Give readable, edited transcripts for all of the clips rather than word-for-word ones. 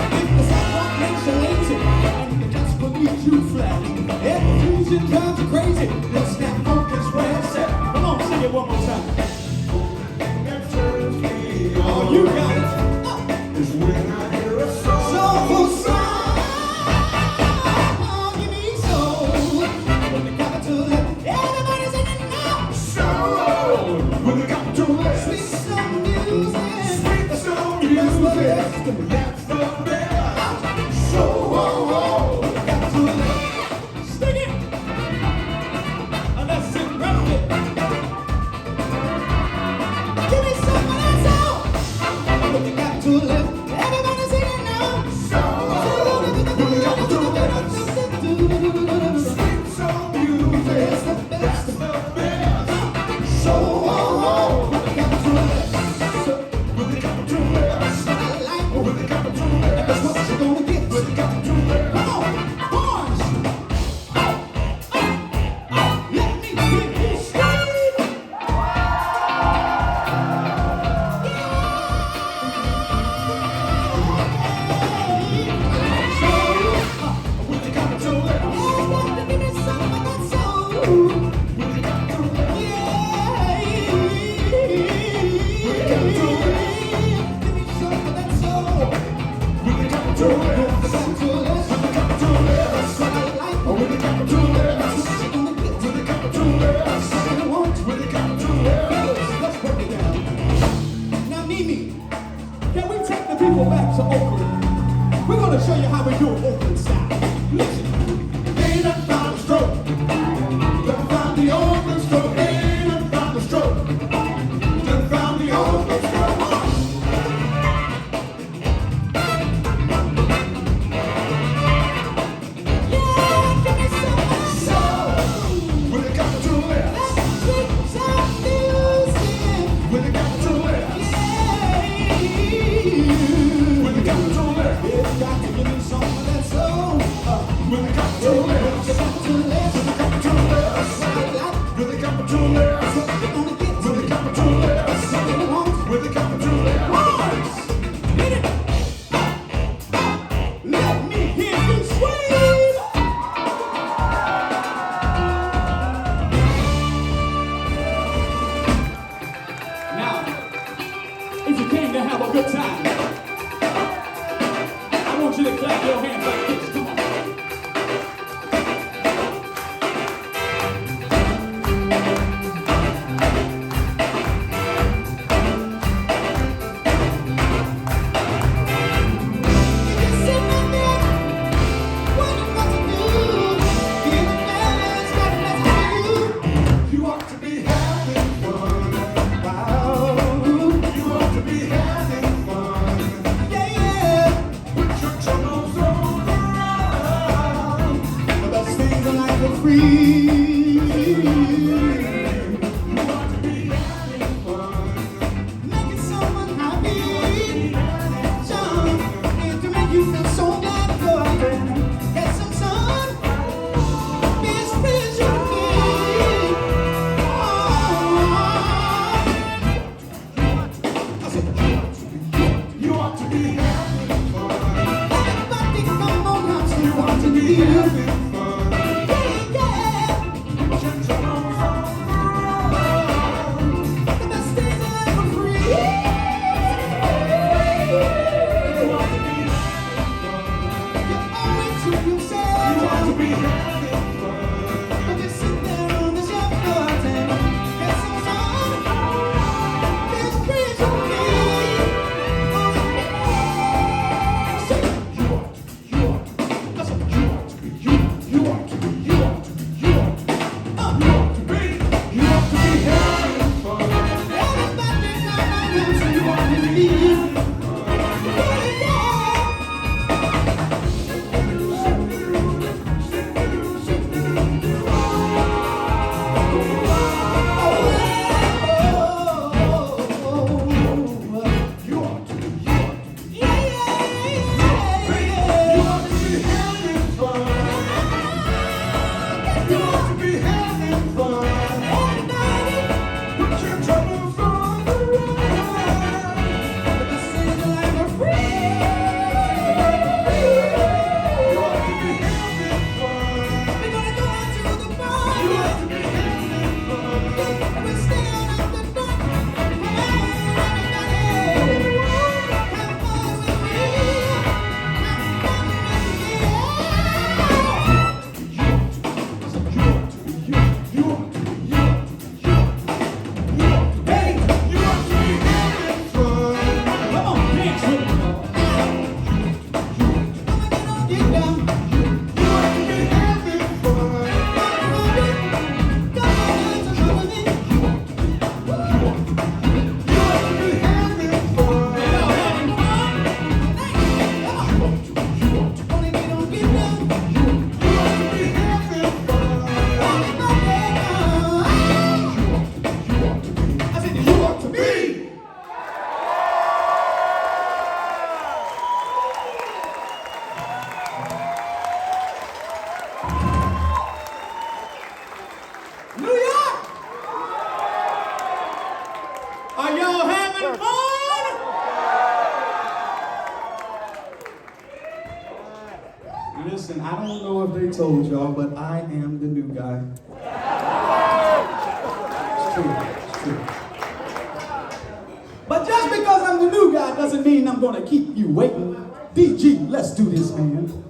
If the sidewalk makes you lazy, and you can just believe you Confusion drives you crazy. Let's not focus where it's at. Come on, sing it one more time. That turns me on. Oh, you got it. Is when I hear a song. Soulful song. You need soul. When they come to it, everybody's singing now. Soul. When they come to it, sweet soul music. Sweet soul music. That's the best. Soul. People back to Oakland. We're gonna show you how we do it Oakland style. Listen. They done found a stroke. Done found the Oakland stroke. They done found the stroke. Done found the Oakland stroke. Yeah, give me some soul. When it comes to it, let's take some music. When it comes to it. If you came to have a good time, I want you to clap your hands like this. Come on. told y'all, but I am the new guy. It's true. It's true. But just because I'm the new guy doesn't mean I'm gonna keep you waiting. DG, let's do this, man.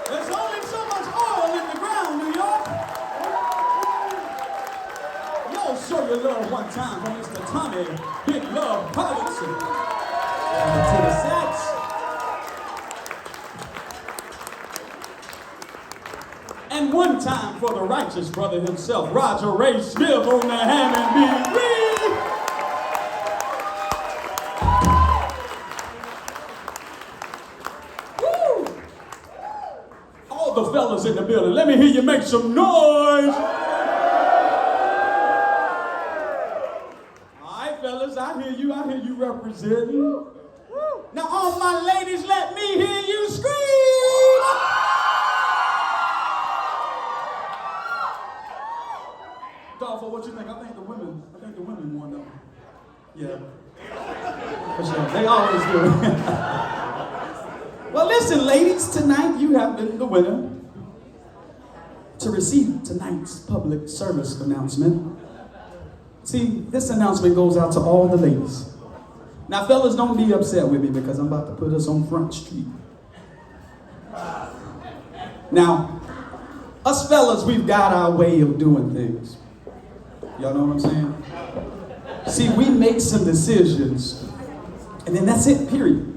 There's only so much oil in the ground, New York. Y'all show your love one time for Mr. Tommy Big Love Collison. To the sax. And one time for the righteous brother himself, Roger Ray Smith on the Hammond B. The fellas in the building, let me hear you make some noise. All right, fellas, I hear you representing. Now, all my ladies, let me hear you scream. Dolph, what you think? I think the women won though. Yeah. For sure. They always do. Well, listen. Listen, ladies, tonight you have been the winner to receive tonight's public service announcement. See, this announcement goes out to all the ladies. Now, fellas, don't be upset with me because I'm about to put us on Front Street. Now, us fellas, we've got our way of doing things. Y'all know what I'm saying? See, we make some decisions, and then that's it, period.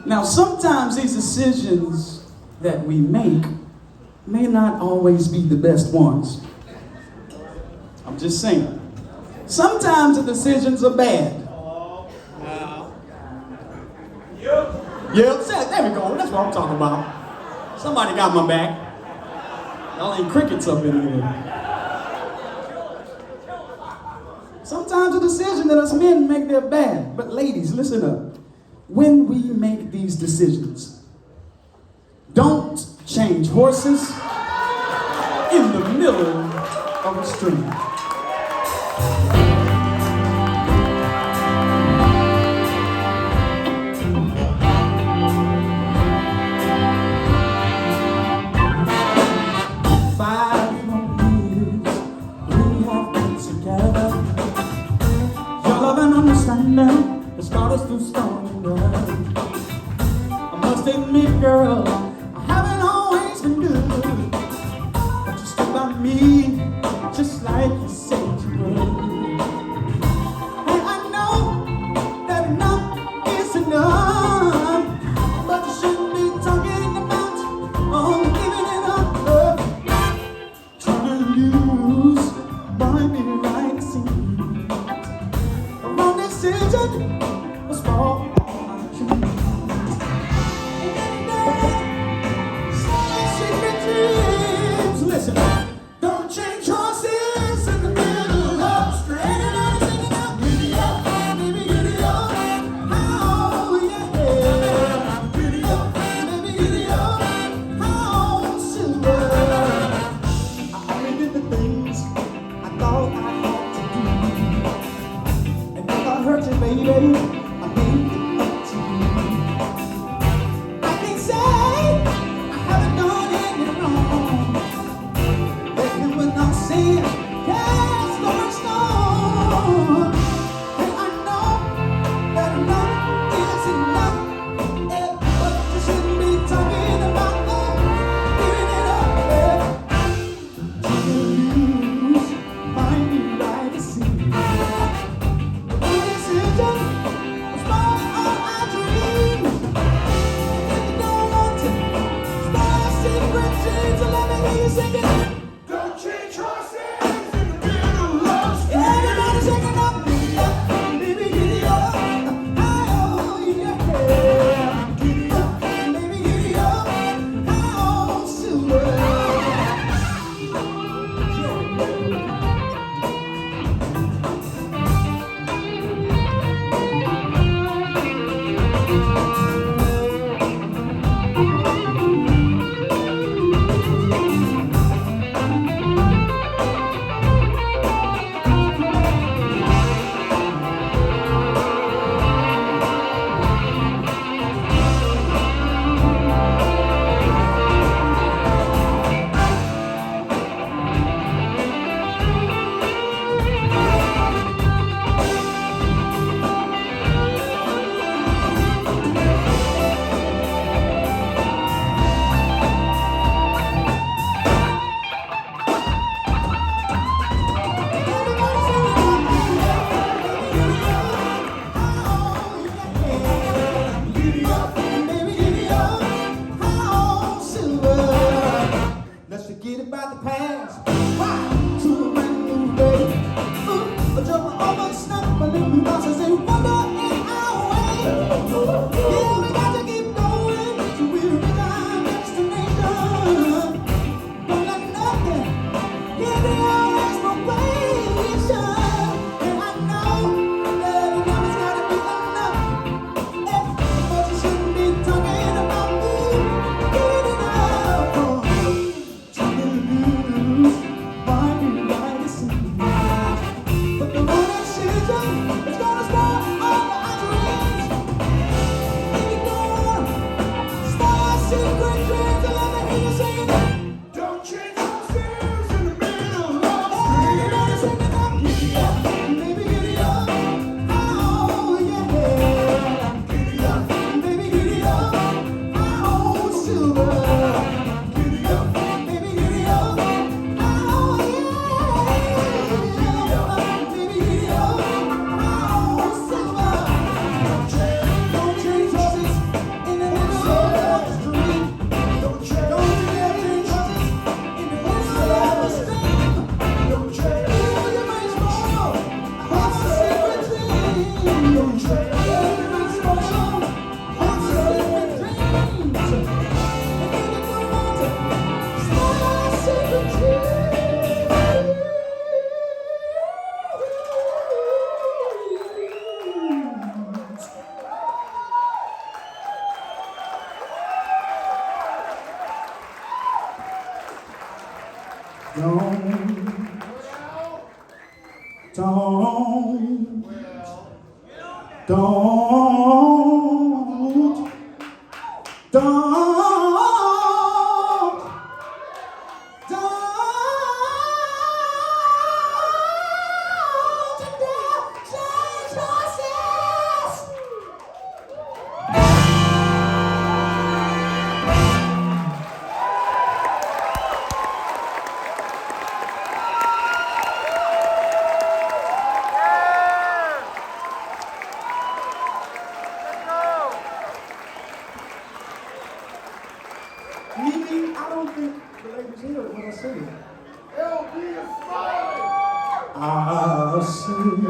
Now, sometimes these decisions that we make may not always be the best ones. I'm just saying. Sometimes the decisions are bad. Yep, there we go. That's what I'm talking about. Somebody got my back. Y'all ain't crickets up in here. Sometimes the decisions that us men make, they're bad. But ladies, listen up. When we make these decisions, don't change horses in the middle of a stream. 5 more years we have been together. Your love and understanding has brought us through stormy weather. I must admit, girl, I haven't always been good, but you stood by me just like you said you would. And I know that enough is enough, but you shouldn't be talking about giving it up. Trying to lose by me right, it seems. The wrong decision was for my dreams. Secret dreams. Listen, don't change horses in the middle of the street. Everybody singing out, giddy up, baby, giddy up. Oh yeah, giddy up, baby, giddy up. Oh, silver. I only did the things I thought I had to do, and if I hurt you, baby, I made it up to you. I can't say I haven't done any wrong. Lately when I'm saying yes, going strong, and I know that enough is enough, but you shouldn't be talking about giving it up. To lose might be right to see. The decision was for all I dream. If you don't want to spoil secret dreams, so let me hear you sing it. Don't change horses in the middle of the street. Everybody shaking up, giddy up, baby, giddy up. Oh yeah, giddy up, baby, giddy up. Oh, silver. Let's forget about the past. Why? To a brand new day. A jump over the snap, but then we lost us in wonder in our way. Yeah, we got to keep going till we reach our destination. Don't let nothing get in our exploration. And I know that enough has gotta be enough. But you shouldn't be talking about giving it up. Mimi, I don't think the ladies hear it when I sing it. LB is fine. I'll sing.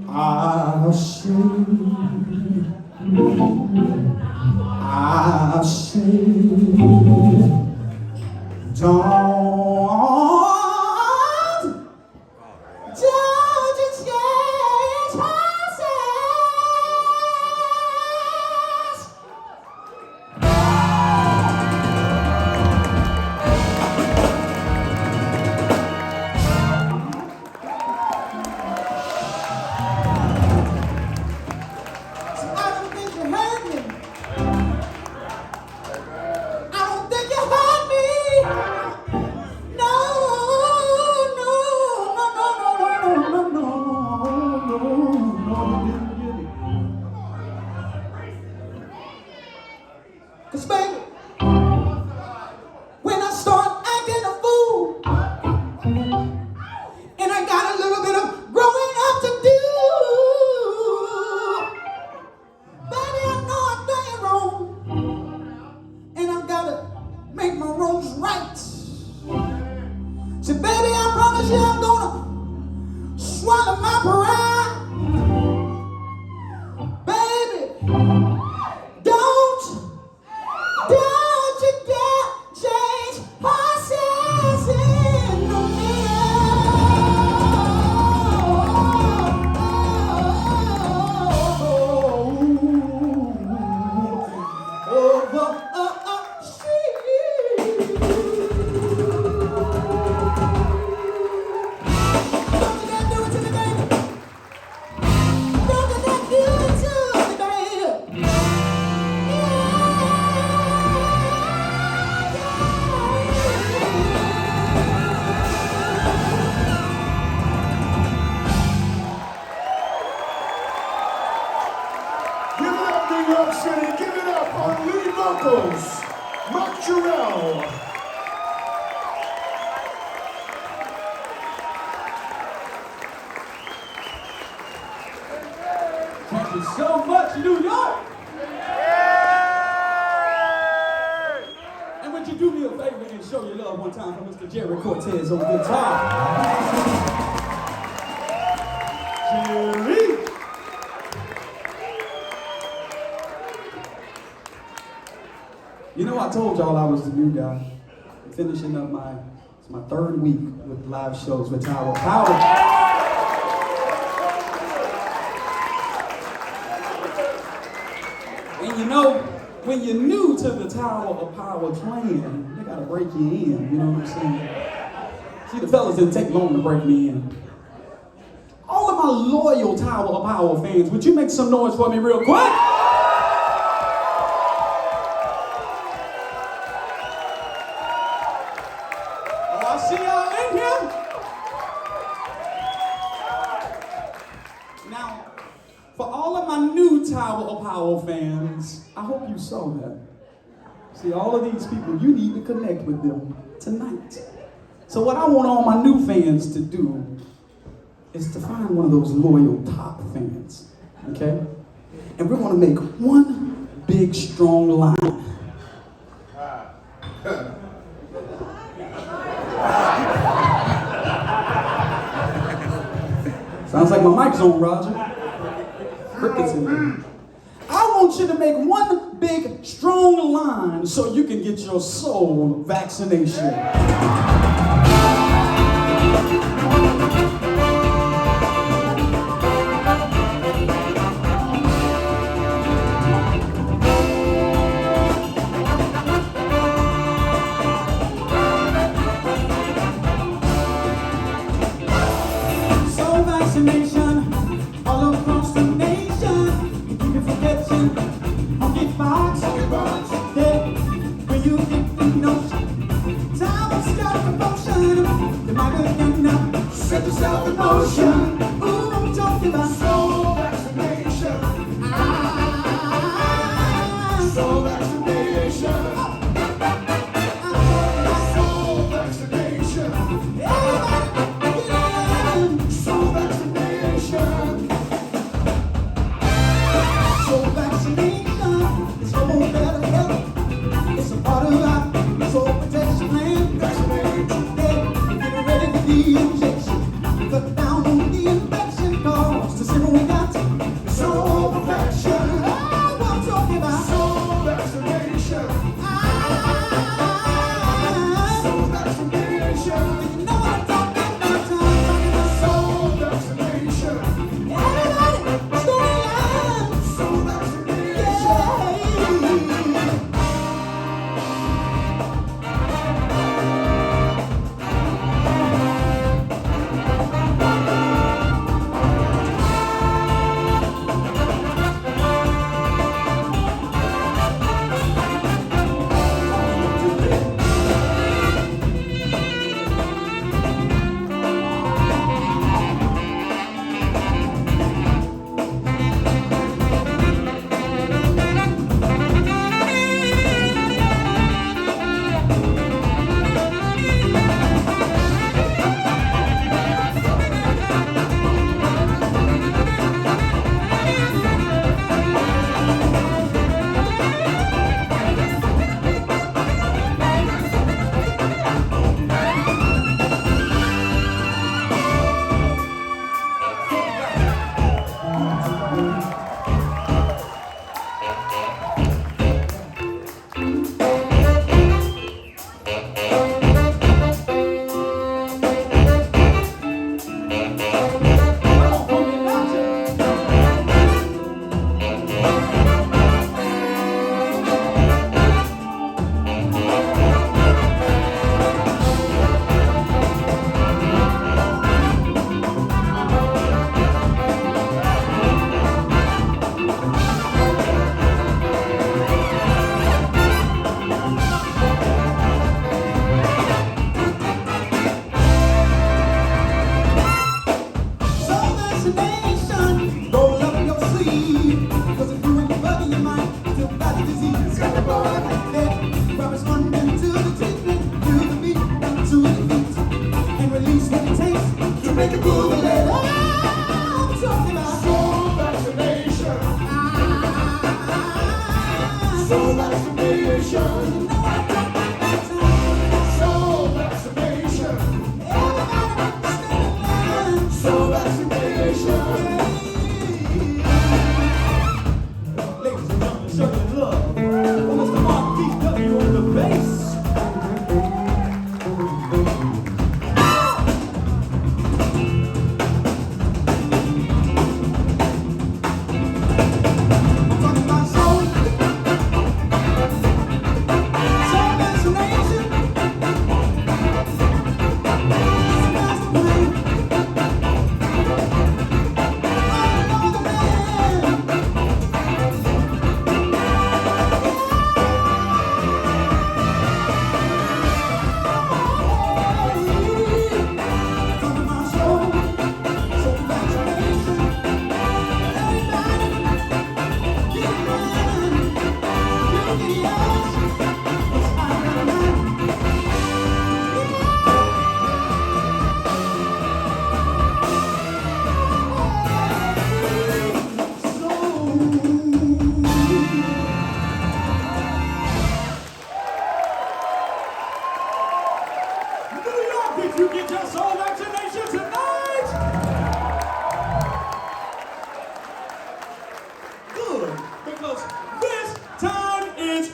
I'll sing. I'll sing. Don't you change horses. I don't think you heard me. I don't think you heard me. No, no, no, no, no, no, no, no, no, you didn't get it. 'Cause baby, when I start acting a fool, and I got a little bit of growing up to do, baby, I know I'm doing wrong, and I've got to make my wrongs right. So baby, I promise you I'm gonna swallow my pride. Baby, don't you dare change horses in the Give it up, New York City. Give it up on lead vocals, Mark Jarrell. Thank you so much, New York. And would you do me a favor and show your love one time for Mr. Jerry Cortez on guitar? Jerry. You know, I told y'all I was the new guy. I'm finishing up it's my third week with live shows with Tower of Power. And you know, when you're new to the Tower of Power clan, they gotta break you in, you know what I'm saying? See, the fellas didn't take long to break me in. All of my loyal Tower of Power fans, would you make some noise for me real quick? Oh, I see y'all in here. Now, for all of my new Tower of Power fans, I hope you saw that. See, all of these people, you need to connect with them tonight. So what I want all my new fans to do is to find one of those loyal top fans, okay? And we're gonna make one big, strong line. Sounds like my mic's on, Roger. Crickets in there. I want you to make one big, strong line so you can get your soul vaccination. box. Yeah, when you get the notion, time will start the motion. The mic again now, set yourself in motion. Ooh, I'm talking about soul vaccination. Soul vaccination. Soul vaccination. Everybody, get in. Soul vaccination. Soul vaccination is for better health. It's a part of our soul protection plan. Vaccinate. Get ready for the injection. Cut down on the infection cause to simmer we got Soul perfection. oh, what I'm talking about. Soul vaccination. Soul vaccination. You know what I'm talking about, time. Soul vaccination. Everybody, stand Soul up. vaccination. Yeah. Soul vaccination, roll up your sleeve. 'Cause if you ain't bugging your mind, still got the disease. Got the bug like that. Corresponding to the treatment, to the beat, and to the beat. And release what it takes to make it move a little. I'm talking about Soul vaccination. Soul vaccination. you know what I'm talking about, time. Soul vaccination. Everybody, stand up. Soul vaccination. Ladies and gentlemen, show your love for Mr. Mark D.W. on the bass. I'm talking about soul vaccination. That's the way. All over the man. Talking about soul vaccination. Everybody, get mine. You get yours. It's out of mine. New York, did you get your soul vaccination tonight? Good, because this time is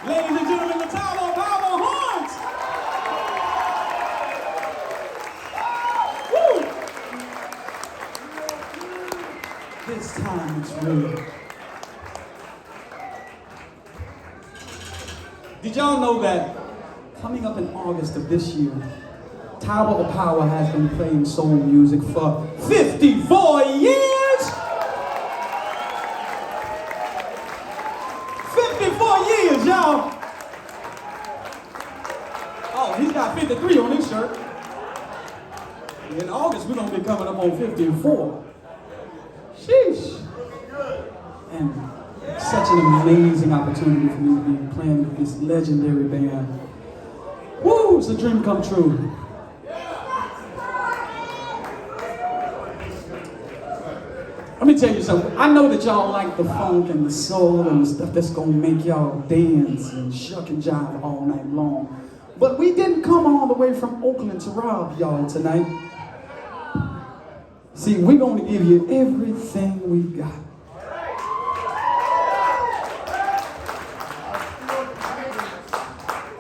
Ladies and gentlemen, the Tower of Power Horns! Woo! This time it's real. Did y'all know that coming up in August of this year, Tower of Power has been playing soul music for 54 years? 54 years, y'all. Oh, he's got 53 on his shirt. In August, we're gonna be coming up on 54. Sheesh. And such an amazing opportunity for me to be playing with this legendary band. Woo, it's a dream come true. Let me tell you something. I know that y'all like the funk and the soul and the stuff that's gonna make y'all dance and shuck and jive all night long. But we didn't come all the way from Oakland to rob y'all tonight. See, we're gonna give you everything we've got.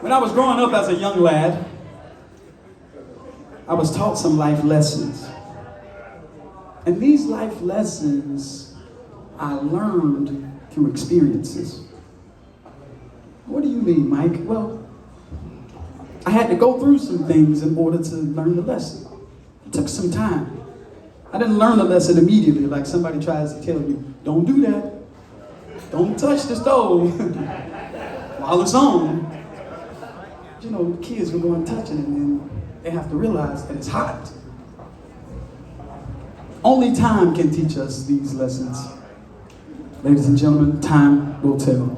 When I was growing up as a young lad, I was taught some life lessons. And these life lessons I learned through experiences. What do you mean, Mike? Well, I had to go through some things in order to learn the lesson. It took some time. I didn't learn the lesson immediately, like somebody tries to tell you, don't do that. Don't touch the stove while it's on. You know, kids will go and touch it and then they have to realize that it's hot. Only time can teach us these lessons. Ladies and gentlemen, time will tell.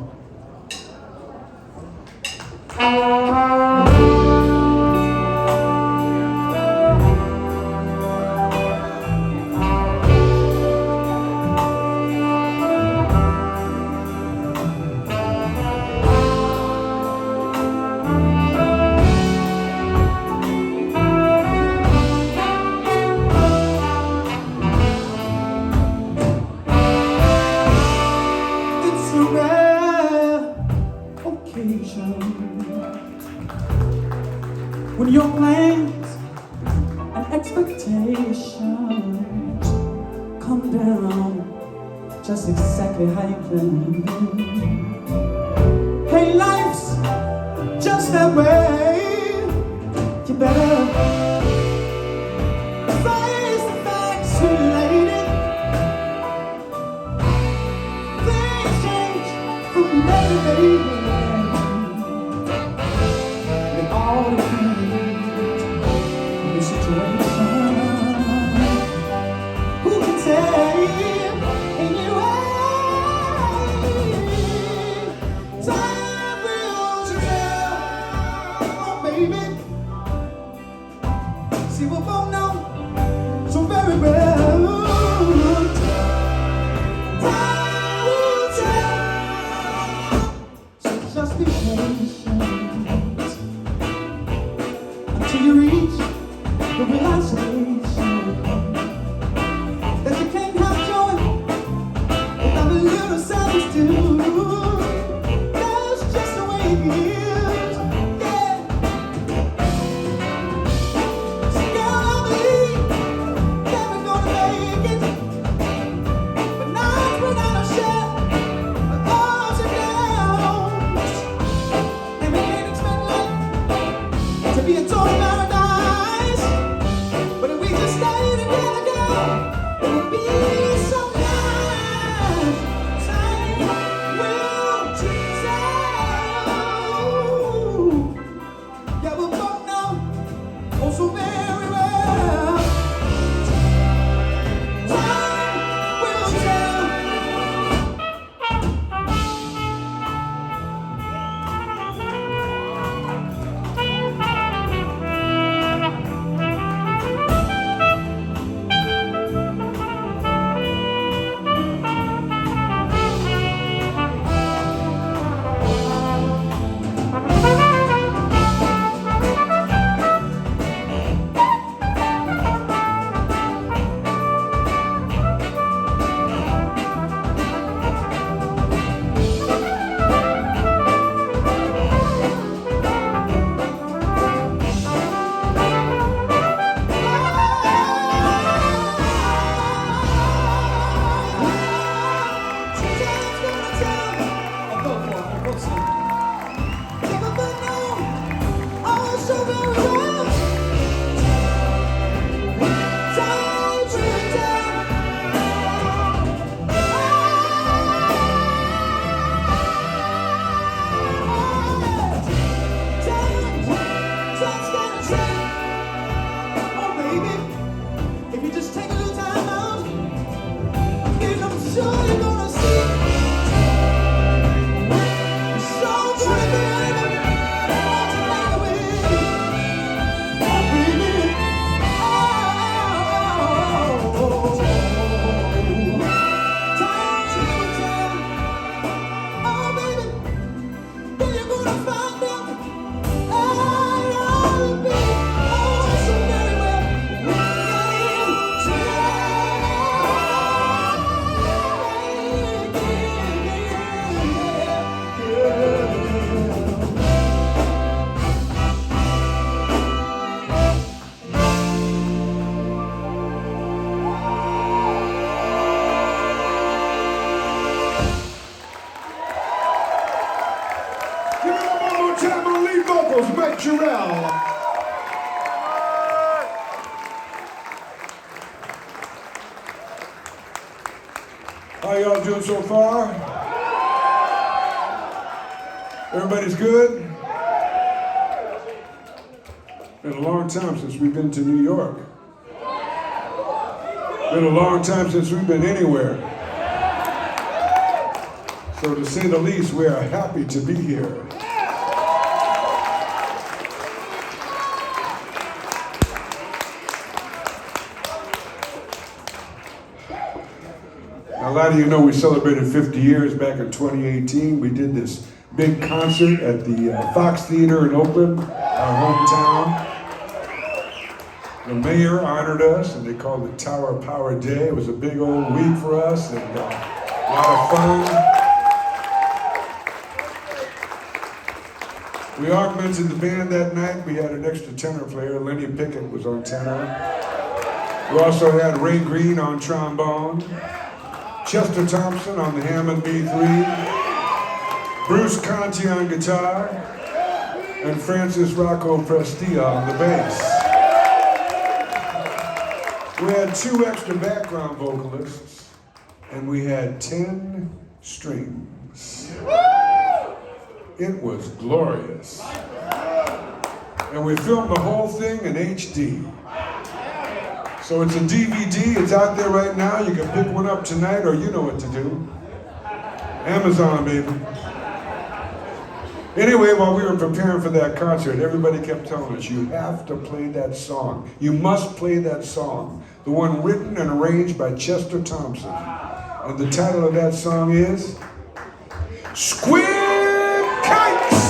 When your plans and expectations come down just exactly how you planned. Hey, life's just that way. You better face the facts, lady. Things change from day to day. All depends on the situation. Who can say anyway? Time will tell, oh baby. See, we both know so very well. Time will tell. So more time on lead vocals, Mike Jarrell. How y'all doing so far? Everybody's good? Been a long time since we've been to New York. Been a long time since we've been anywhere. So to say the least, we are happy to be here. A lot of you know we celebrated 50 years back in 2018. We did this big concert at the Fox Theater in Oakland, our hometown. The mayor honored us, and they called it Tower Power Day. It was a big old week for us, and a lot of fun. We augmented the band that night. We had an extra tenor player. Lenny Pickett was on tenor. We also had Ray Green on trombone, Chester Thompson on the Hammond B3, Bruce Conti on guitar, and Francis Rocco Prestia on the bass. We had 2 extra background vocalists, and we had 10 strings. It was glorious. And we filmed the whole thing in HD. So it's a DVD, it's out there right now. You can pick one up tonight, or you know what to do. Amazon, baby. Anyway, while we were preparing for that concert, everybody kept telling us, you have to play that song. You must play that song. The one written and arranged by Chester Thompson. And the title of that song is Squid Kites!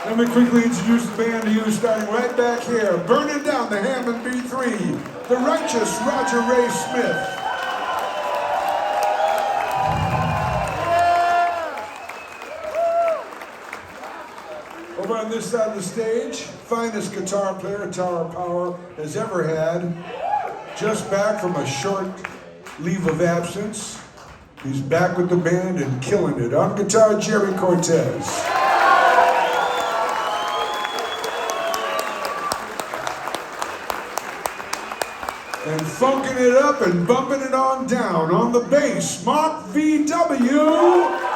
Let me quickly introduce the band to you, starting right back here, burning down the Hammond B3, the righteous Roger Ray Smith. Over on this side of the stage, finest guitar player Tower Power has ever had. Just back from a short leave of absence. He's back with the band and killing it. On guitar, Jerry Cortez. And funking it up and bumping it on down. On the bass, Mark VW.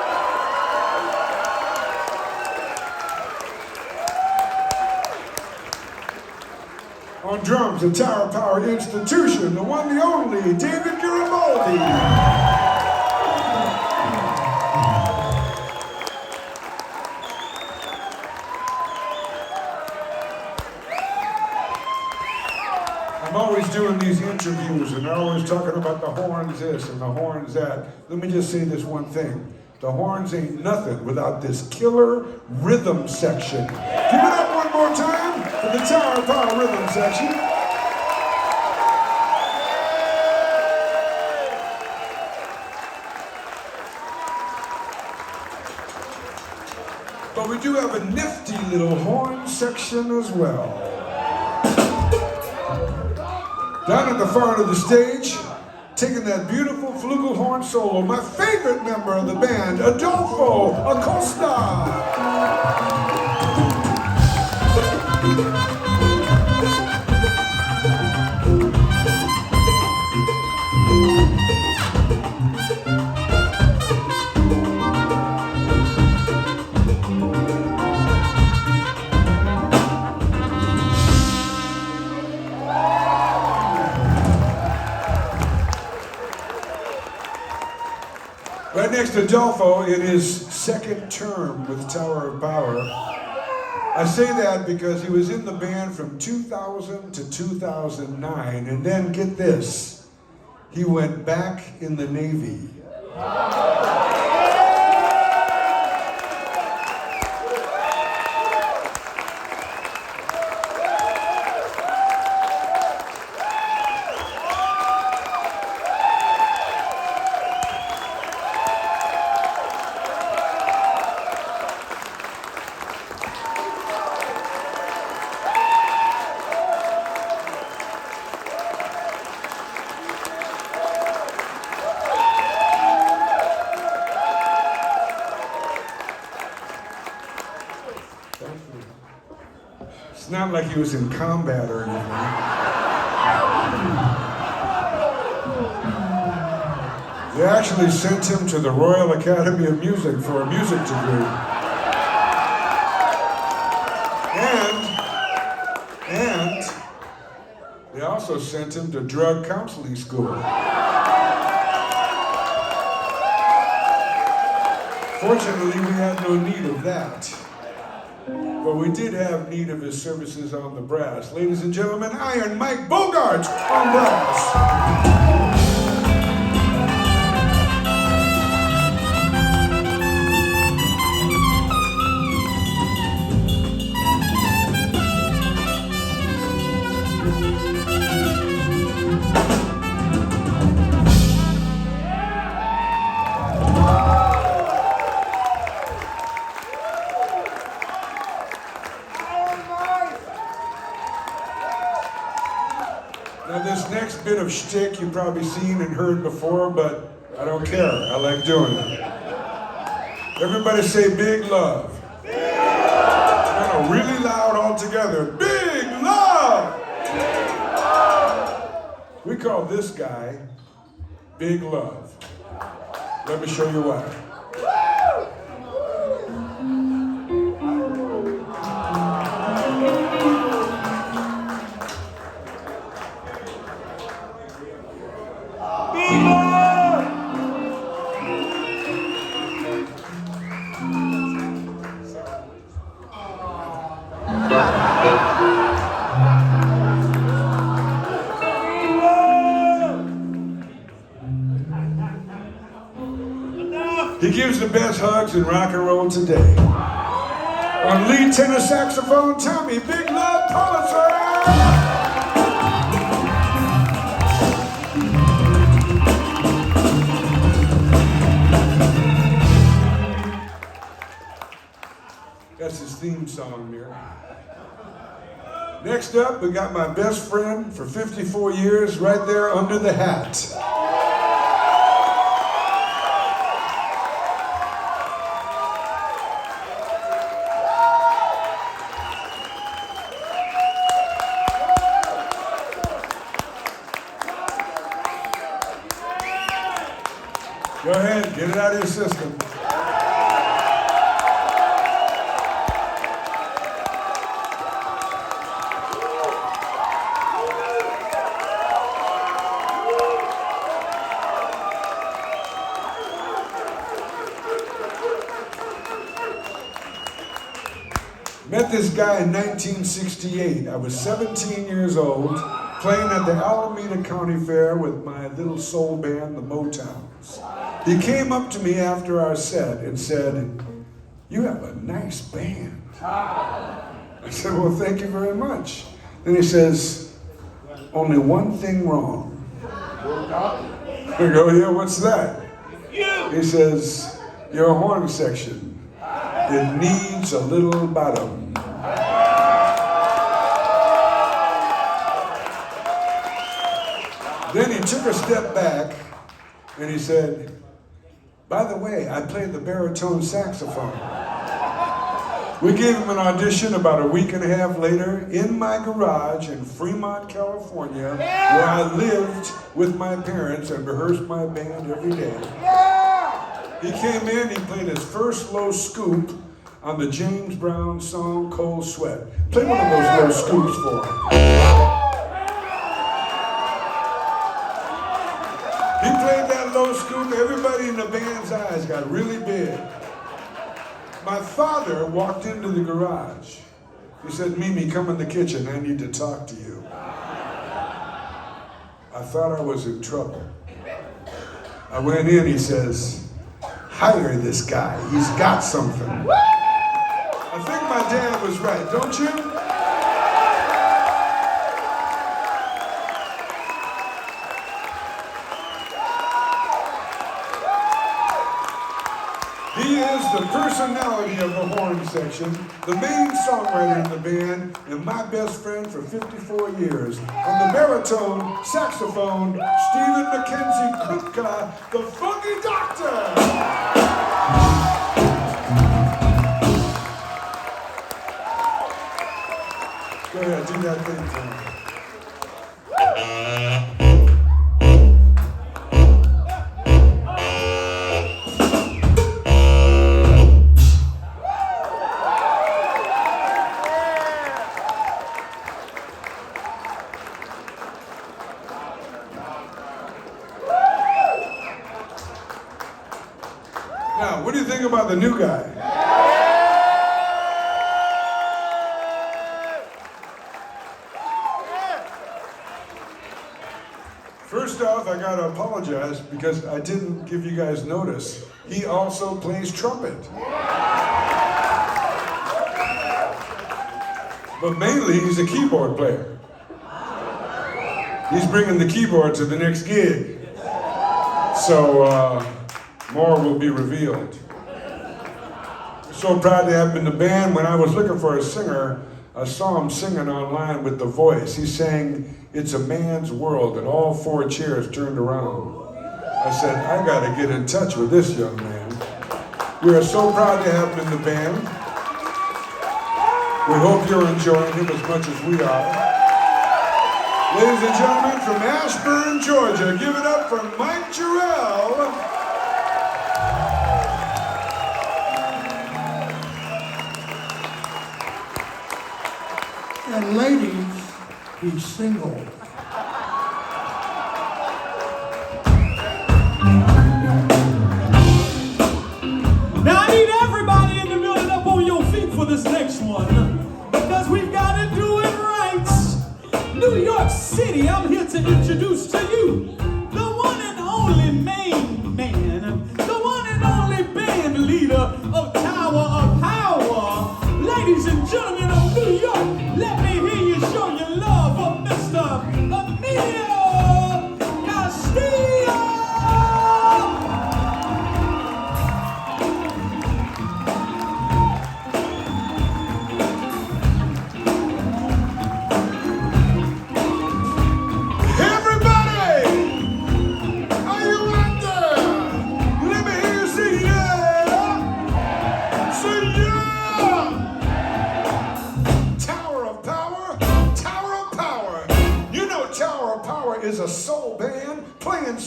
On drums, the Tower Power institution, the one, the only, David Garibaldi. I'm always doing these interviews and they're always talking about the horns this and the horns that. Let me just say this one thing. The horns ain't nothing without this killer rhythm section. Give it up one more time for the Tower Power rhythm section. But we do have a nifty little horn section as well. Down at the far end of the stage, taking that beautiful flugelhorn solo, my favorite member of the band, Adolfo Acosta. Right next to Adolfo in his second term with Tower of Power. I say that because he was in the band from 2000 to 2009, and then get this, he went back in the Navy. It's not like he was in combat or anything. They actually sent him to the Royal Academy of Music for a music degree. And they also sent him to drug counseling school. Fortunately, we had no need of that. But we did have need of his services on the brass. Ladies and gentlemen, Iron Mike Bogart on brass. Now this next bit of shtick you've probably seen and heard before, but I don't care. I like doing it. Everybody say big love. Big love. No, really loud all together. Big love. Big love. We call this guy Big Love. Let me show you why. He gives the best hugs in rock and roll today. On lead tenor saxophone, Tommy Big Love Pulitzer. That's his theme song here. Next up, we got my best friend for 54 years right there under the hat. Go ahead, get it out of your system. Met this guy in 1968. I was 17 years old, playing at the Alameda County Fair with my little soul band, the Motowns. He came up to me after our set and said, "You have a nice band." I said, "Well, thank you very much." Then he says, "Only one thing wrong." I go, "Yeah, what's that?" He says, "Your horn section. It needs a little bottom." Then he took a step back and he said, "By the way, I played the baritone saxophone." We gave him an audition about a week and a half later in my garage in Fremont, California, where I lived with my parents and rehearsed my band every day. He came in, he played his first low scoop on the James Brown song Cold Sweat. Play one of those low scoops for him. He played that low scoop, everybody in the band's eyes got really big. My father walked into the garage. He said, "Mimi, come in the kitchen, I need to talk to you." I thought I was in trouble. I went in, he says, "Hire this guy, he's got something." I think my dad was right, don't you? He is the personality of the horn section, the main songwriter in the band, and my best friend for 54 years. On the baritone, saxophone, Stephen Mackenzie Kupka, the Funky Doctor! Go ahead, do that thing for me. Now, what do you think about the new guy? First off, I gotta apologize because I didn't give you guys notice. He also plays trumpet. But mainly, he's a keyboard player. He's bringing the keyboard to the next gig. So, more will be revealed. So proud to have him in the band. When I was looking for a singer, I saw him singing online with The Voice. He sang, "It's a Man's World," and all four chairs turned around. I said, I gotta get in touch with this young man. We are so proud to have him in the band. We hope you're enjoying him as much as we are. Ladies and gentlemen, from Ashburn, Georgia, give it up for Mike Jarrell. And ladies, he's single. Now I need everybody in the building up on your feet for this next one, because we've got to do it right. New York City, I'm here to introduce to you the one and only main man, the one and only band leader of Tower of Power. Ladies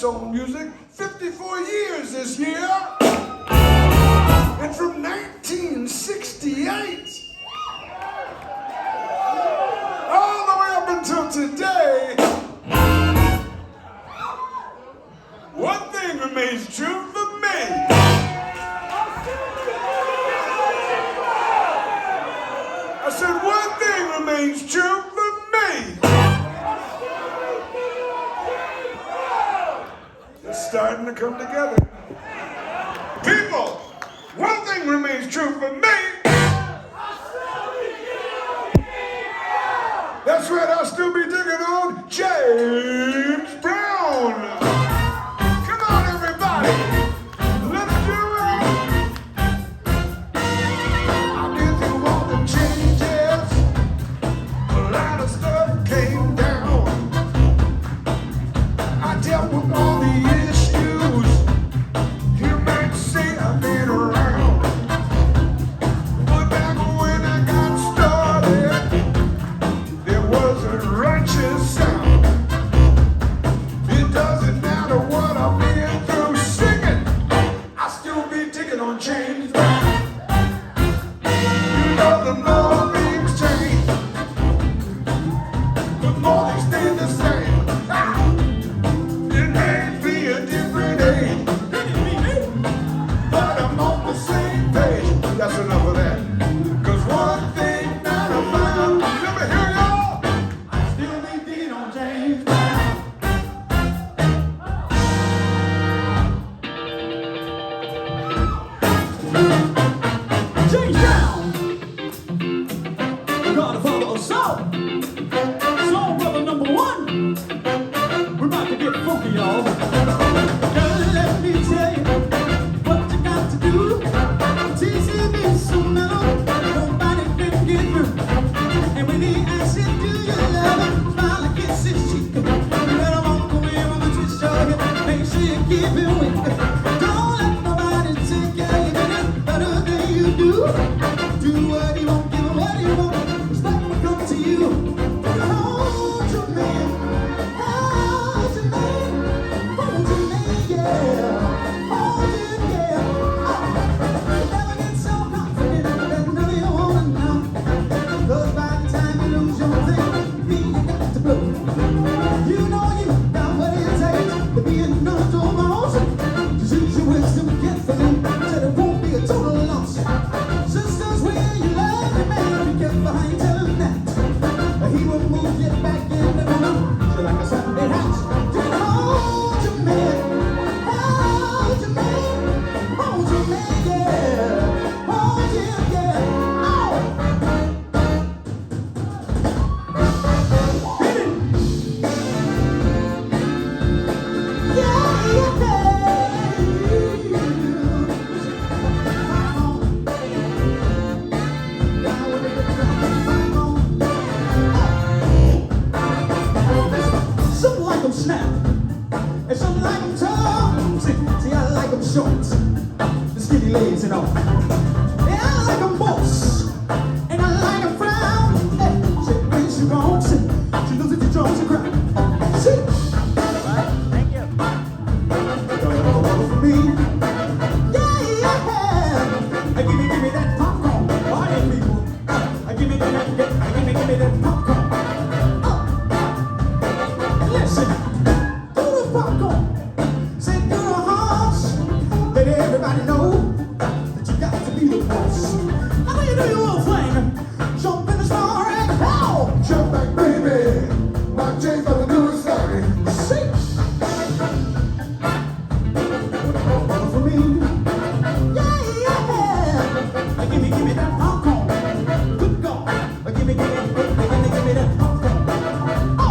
soul music 54 years this year. And from 1968 all the way up until today, one thing remains true for me. I said one thing remains true for me. It's starting to come together. People, one thing remains true for me. That's right, I'll still be digging on James Brown. Come on, everybody. Let's do it. I've been through all the changes. A lot of stuff came down. I dealt with all the issues. You might say I've been around. But back when I got started, there was a righteous sound. It doesn't matter what I've been through singing, I'll still be ticking on James Brown. You know the more things change, the more they stay the same. It may be a different age, but I'm on the same page. That's enough of that. 'Cause one thing that I found, let me hear y'all. I still be digging on James Brown. James Brown, the godfather of soul. Soul brother number one. We're about to get funky, y'all. Girl, let me tell you what you got to do. TCB is so mellow, nobody can get through. And when he asks you, do you love him? Smile and kiss his cheek. You better walk away from the twist your hip. Make sure you keep it weak. Don't let nobody take you living better than you do. Do what you want, give what you want. Respect will come to you. Hold your man, hold your man, hold your man, yeah. Hold him, yeah. Never get so confident that none of you wanna know. 'Cause by the time you lose your thing, me, you got to blow. You know you got what it takes to be an boss. Just use your wisdom carefully, so it won't be a total loss. Sisters, when you love your man, be careful how you tell him that. He will move you back in the room, just like a Sunday house. Just hold your man, hold your man, hold your man, yeah. Hold him, yeah. Oh. Hit it. Yeah, yeah. Some like them snap, and some like them tall. See, I like them short, the skinny legs and all. Yeah, I like them boss, and I like them frown. Hey, shit, when she wants it, she knows that she draws a crowd. See? Thank you. For me. Yeah, yeah. Give me that popcorn. Party people. Give me that popcorn. Listen, do the popcorn. Say do the hearts. Let everybody know that you got to be the boss. Now when you do your own thing, jump in the star and hell. Jump back, baby. My James Brown, the newest story. See? For me. Yeah, yeah. Give me that popcorn. Good God. Give me that popcorn. Oh.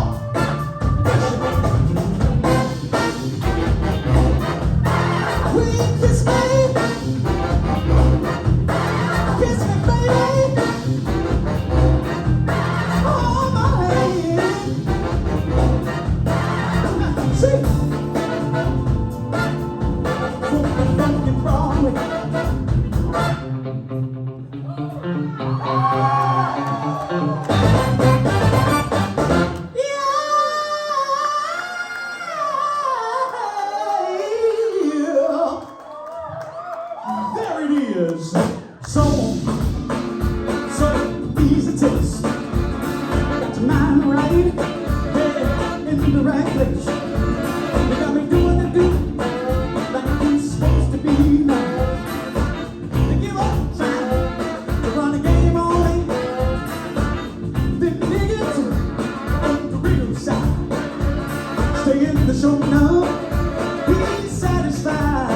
Queen, kiss me. Kiss me, baby. Hold my hand. See? Funky Broadway. Yeah. is so easy to taste. Got your mind right, head in the right place. You got me doing the do like it's supposed to be now. You give up trying to run the game all day, then dig it on the real side. Stay in the show now, be satisfied.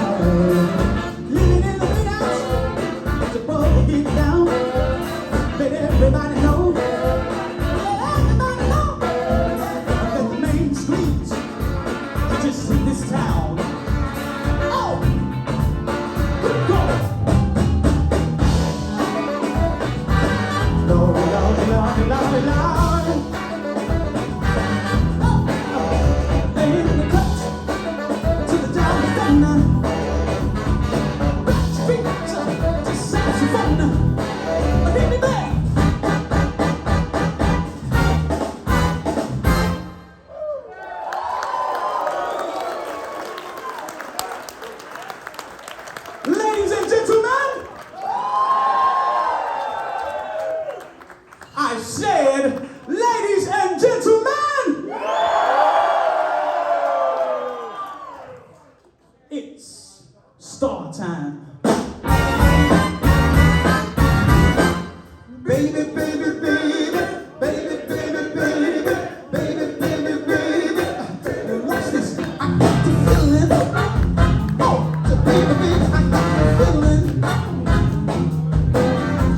Living in the big house, the bubble get down. Let everybody know, that the main streets are just in this town. Oh, good God. Lord, Lord, Lord, Lord, Lord. Oh, they in the cut to the down of thunder. Back to feet, just saxophone. Hit me back. Ladies and gentlemen, I said, ladies and gentlemen, it's star time. Baby, baby, baby, baby, baby, baby, baby, baby, baby. Watch this. I got the feeling. Oh, the baby, baby, I got the feeling.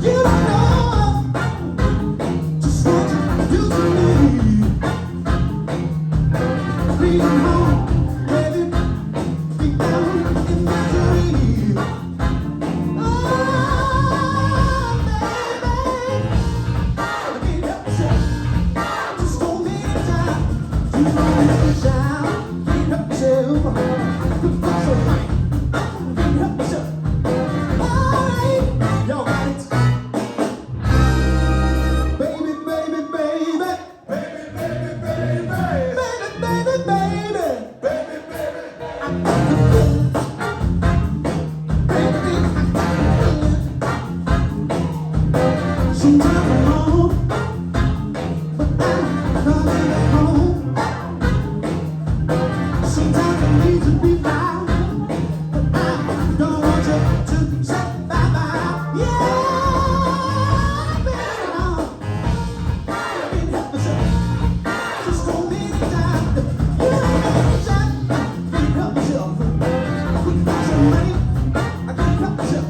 You don't know just what you do to me. Bring home, baby, deep down in my dream. Sometimes I'm home, but I'm coming home. Sometimes I need to be by, but I don't want you to say bye-bye. Yeah, baby, I can't help myself. Just don't need time. You can't help myself. Without your money, I can't help myself.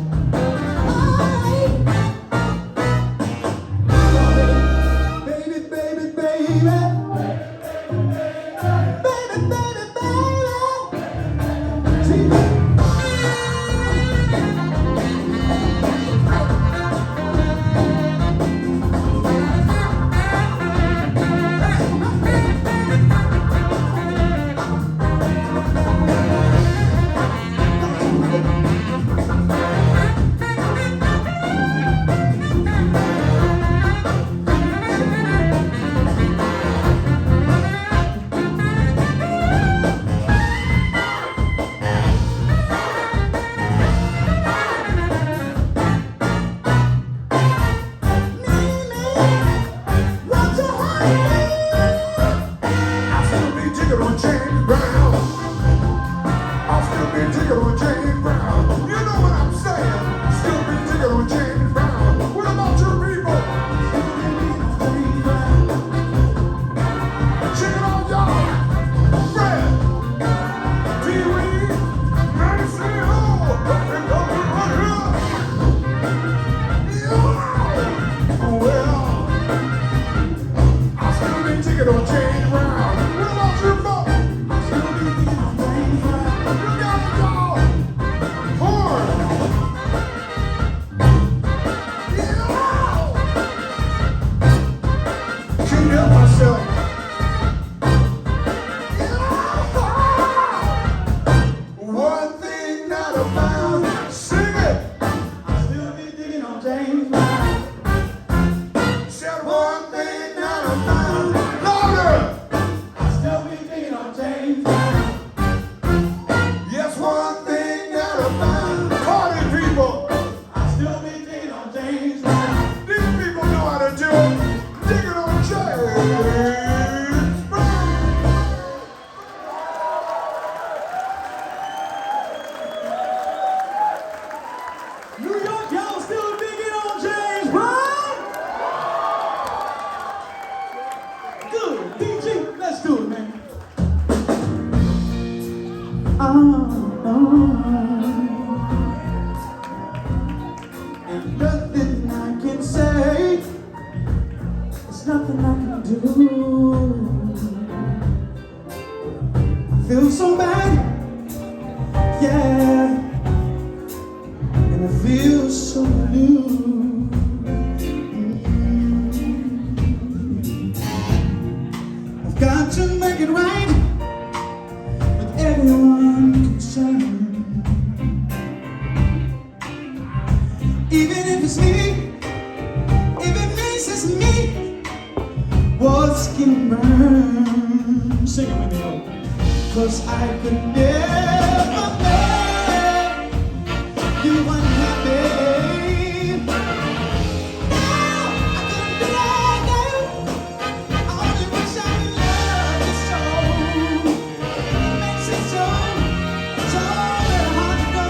Yes, one thing that I found. Party people. New York, y'all still digging on James Brown? Good. DG, let's do it, man. And nothing I can say, there's nothing I can do. I feel so bad, yeah, and I feel so blue. I've got to make it right with everyone concerned. Even if it's me, if it means it's me, what's getting burned? Sing it with me, oh. 'Cause I could never make you unhappy. No, I couldn't do that. I only wish I could love you so. Makes it so very hard to go.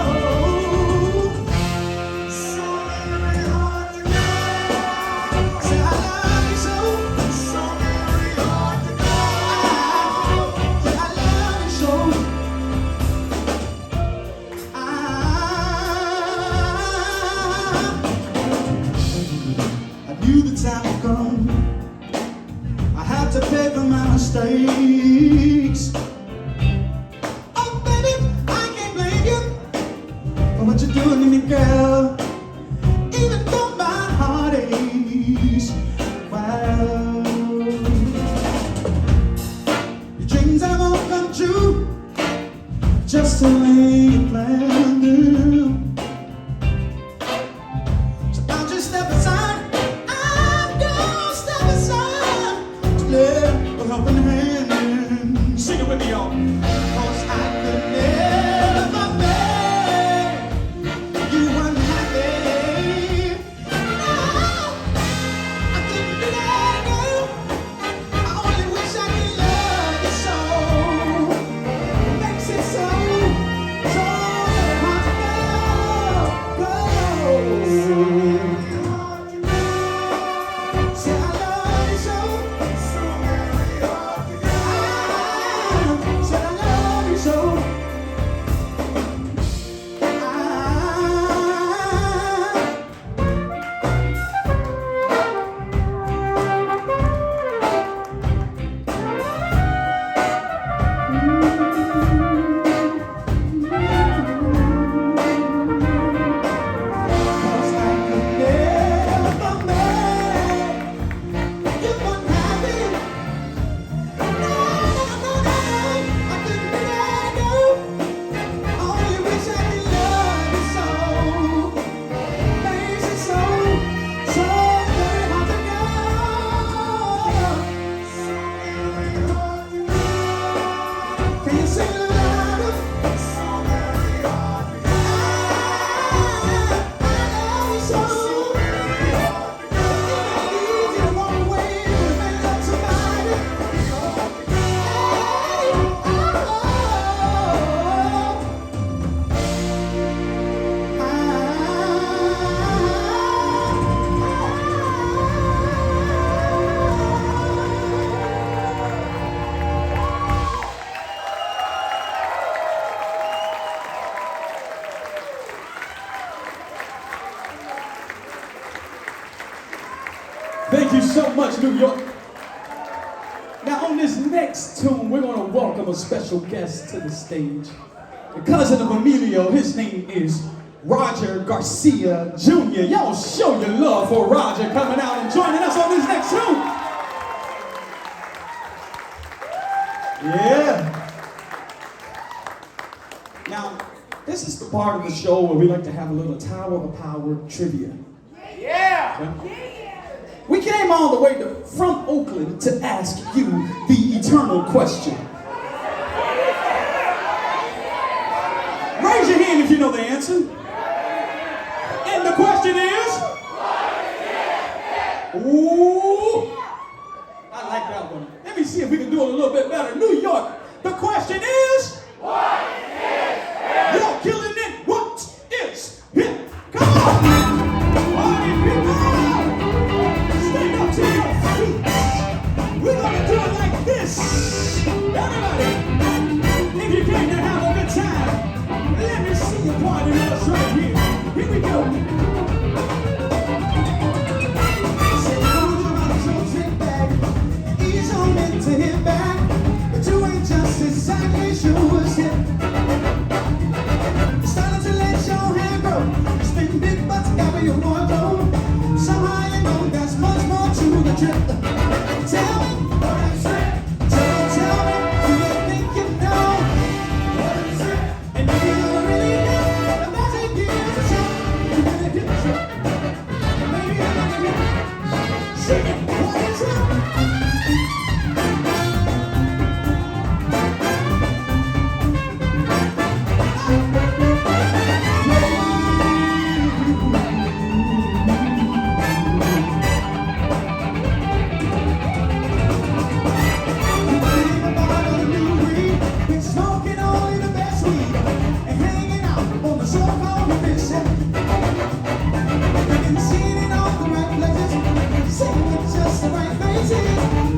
So very hard to go. Say I love you so. So very hard to go. Say I love you so. I knew the time would come. I had to pay for my mistakes. Oh, baby, I can't blame you for what you're doing to me, girl. Even though my heart aches, well, your dreams have all come true, just the way you planned them. So I'll just step aside. I'm gonna step aside to lend a helping hand. Sing it with me, y'all. 'Cause I could never make you unhappy. No, I couldn't do that, girl. I only wish I could love you so. Makes it so very hard to go. Say I love you so. So very hard to go. Say I love you so. Cause I could never make you unhappy. No, I couldn't do that, no. I only wish I could love you so. Makes it so very hard to go. So very hard to go. Can you sing it louder? So very hard to go. I love you so. It ain't easy to walk away when you make love somebody. Thank you so much, New York. Now, on this next tune, we're going to welcome a special guest to the stage. The cousin of Emilio, his name is Roger Garcia Jr. Y'all show your love for Roger coming out and joining us on this next tune. Yeah. Now, this is the part of the show where we like to have a little Tower of Power trivia. Yeah. We came all the way from Oakland to ask you the eternal question. Raise your hand if you know the answer. And the question is? Ooh, I like that one. Let me see if we can do it a little bit better. New York, the question is? What is it? You're killing it. What is it? Come on. Stand up to your feet. We're gonna do it like this. Everybody, if you came to have a good time, let me see you party with us right here. Here we go. Say, hold your mouth, so take back. Ease on into hit back. But you ain't just exactly sure what's hip. Starting to let your hair grow. Spin big butts, gather your wardrobe. Somehow you know there's much more to the trip. Tell me what is it? Tell me, do you think you know what is it? And do you really know the magic is a show? You really hit the show. Maybe you really hit it. Sing it, what is it?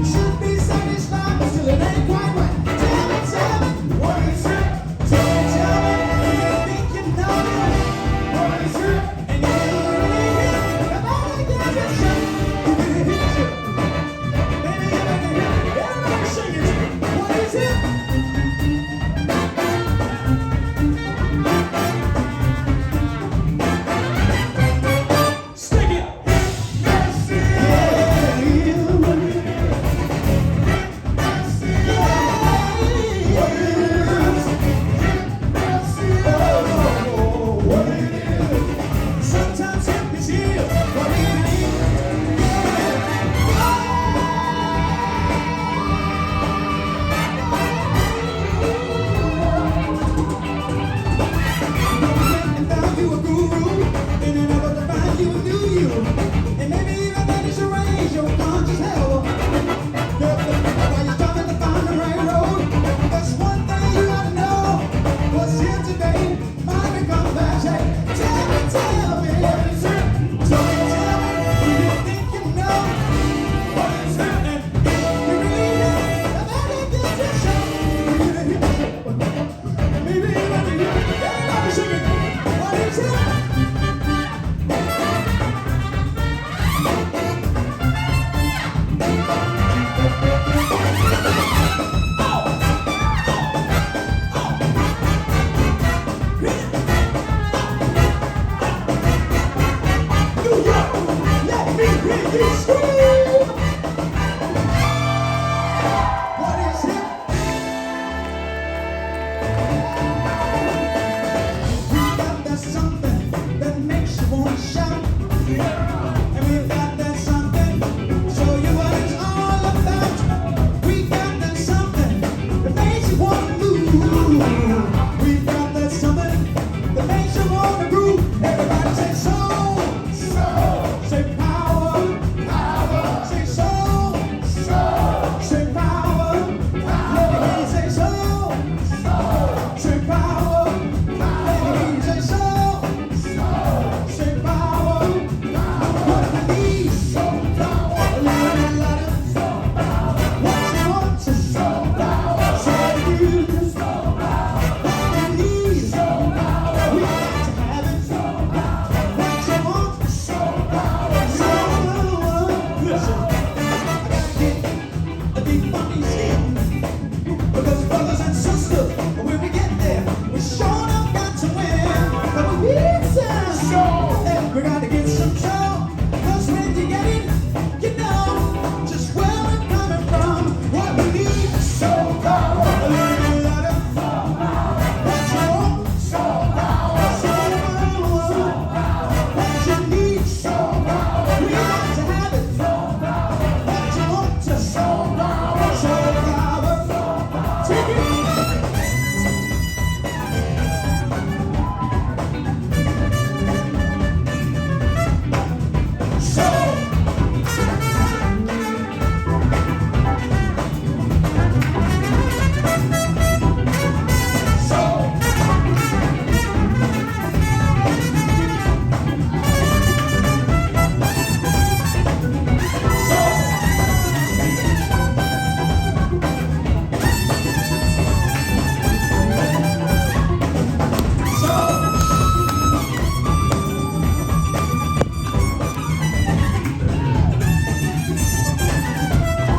Should be satisfied, but still it ain't quite right. Tell me, what is it? Tell me, do you think you know it? What is it? And you really hit the body gets it shut. You really hit the shit. Baby, you really hit it. Everybody sing it. What is it? Stick it. Sometimes hip is here, but it ain't. And found you a guru, and I never to find you a new you. And maybe even that is your range, your conscious hell. Girl, while you're trying to find the right road, there's one thing you gotta know. What's here today might become flashback. Tell me, what is it? Tell me, do you think you know what is it? And if you really know, the magic is a show. You really hit it. Maybe you really hit it. Everybody sing it. What is it? New York, let me hear you scream.